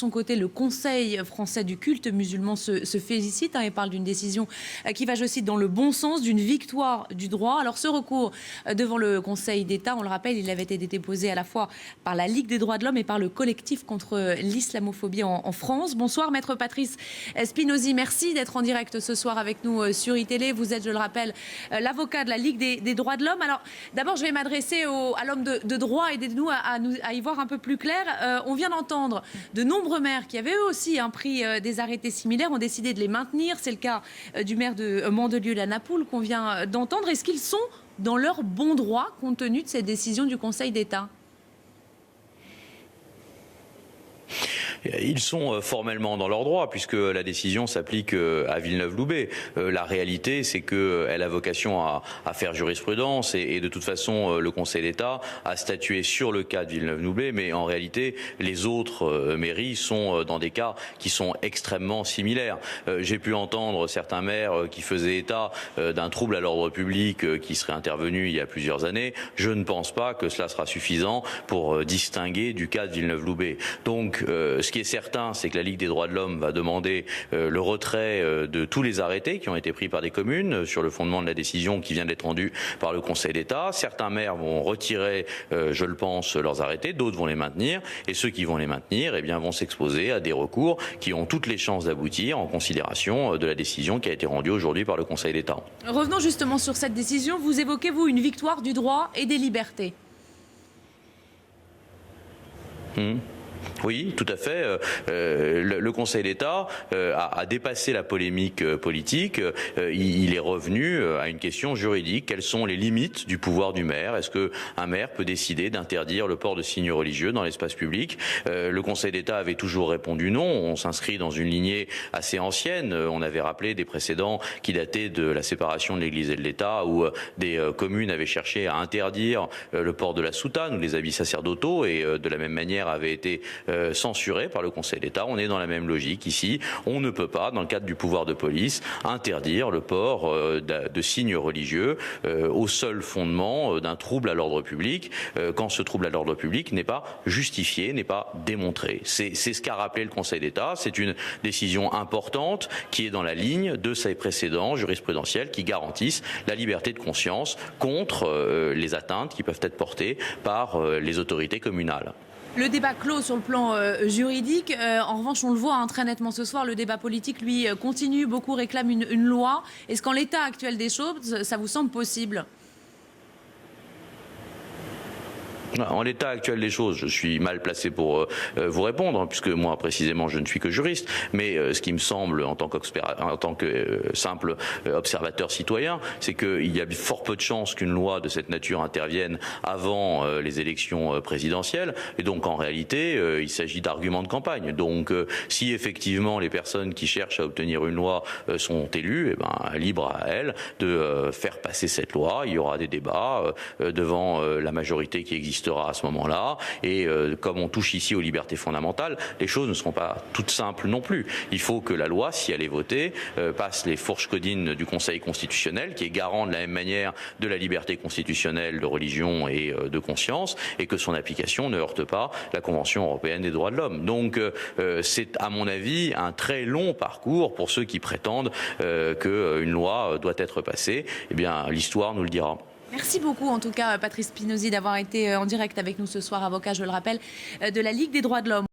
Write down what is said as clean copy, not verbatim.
son côté, le Conseil français du culte musulman se félicite et parle d'une décision qui va, je cite, dans le bon sens, d'une victoire du droit. Alors ce recours devant le Conseil d'État, on le rappelle, il avait été déposé à la fois par la Ligue des droits de l'homme et par le collectif contre l'islamophobie en France. Bonsoir, maître Patrice Spinozzi. Merci d'être en direct ce soir avec nous sur iTélé. Vous êtes, je le rappelle, l'avocat de la Ligue des droits de l'homme. Alors d'abord, je vais m'adresser à l'homme de droit. Aidez-nous à y voir un peu plus clair. On vient d'entendre de nombreux maires qui avaient eux aussi pris des arrêtés similaires, ont décidé de les maintenir. C'est le cas du maire de Mandelieu-la-Napoule qu'on vient d'entendre. Est-ce qu'ils sont dans leur bon droit compte tenu de cette décision du Conseil d'État ? Ils sont formellement dans leur droit puisque la décision s'applique à Villeneuve-Loubet. La réalité, c'est qu'elle a vocation à faire jurisprudence et de toute façon, le Conseil d'État a statué sur le cas de Villeneuve-Loubet, mais en réalité, les autres mairies sont dans des cas qui sont extrêmement similaires. J'ai pu entendre certains maires qui faisaient état d'un trouble à l'ordre public qui serait intervenu il y a plusieurs années. Je ne pense pas que cela sera suffisant pour distinguer du cas de Villeneuve-Loubet. Donc, ce qui est certain, c'est que la Ligue des droits de l'homme va demander le retrait de tous les arrêtés qui ont été pris par des communes sur le fondement de la décision qui vient d'être rendue par le Conseil d'État. Certains maires vont retirer, je le pense, leurs arrêtés, d'autres vont les maintenir, et ceux qui vont les maintenir, eh bien, vont s'exposer à des recours qui ont toutes les chances d'aboutir en considération de la décision qui a été rendue aujourd'hui par le Conseil d'État. Revenons justement sur cette décision. Vous évoquez, vous, une victoire du droit et des libertés. Oui, tout à fait. Le Conseil d'État a dépassé la polémique politique. Il est revenu à une question juridique. Quelles sont les limites du pouvoir du maire? Est-ce qu'un maire peut décider d'interdire le port de signes religieux dans l'espace public? Le Conseil d'État avait toujours répondu non. On s'inscrit dans une lignée assez ancienne. On avait rappelé des précédents qui dataient de la séparation de l'Église et de l'État, où des communes avaient cherché à interdire le port de la soutane ou les habits sacerdotaux, et de la même manière avait été censuré par le Conseil d'État. On est dans la même logique ici. On ne peut pas, dans le cadre du pouvoir de police, interdire le port de signes religieux au seul fondement d'un trouble à l'ordre public, quand ce trouble à l'ordre public n'est pas justifié, n'est pas démontré. C'est ce qu'a rappelé le Conseil d'État. C'est une décision importante qui est dans la ligne de ses précédents jurisprudentiels qui garantissent la liberté de conscience contre les atteintes qui peuvent être portées par les autorités communales. Le débat clos sur le plan juridique. En revanche, on le voit très nettement ce soir, le débat politique, lui, continue. Beaucoup réclament une loi. Est-ce qu'en l'état actuel des choses, ça vous semble possible ? En l'état actuel des choses, je suis mal placé pour vous répondre, puisque moi, précisément, je ne suis que juriste. Mais ce qui me semble, en tant que simple observateur citoyen, c'est qu'il y a fort peu de chances qu'une loi de cette nature intervienne avant les élections présidentielles. Et donc, en réalité, il s'agit d'arguments de campagne. Donc, si effectivement les personnes qui cherchent à obtenir une loi sont élues, eh ben, libre à elles de faire passer cette loi. Il y aura des débats devant la majorité qui existe à ce moment-là, et comme on touche ici aux libertés fondamentales, les choses ne seront pas toutes simples non plus. Il faut que la loi, si elle est votée, passe les fourches codines du Conseil constitutionnel, qui est garant de la même manière de la liberté constitutionnelle de religion et de conscience, et que son application ne heurte pas la Convention européenne des droits de l'homme. Donc c'est, à mon avis, un très long parcours pour ceux qui prétendent qu'une loi doit être passée. Eh bien, l'histoire nous le dira. Merci beaucoup, en tout cas, Patrice Spinozzi, d'avoir été en direct avec nous ce soir, avocat, je le rappelle, de la Ligue des droits de l'homme.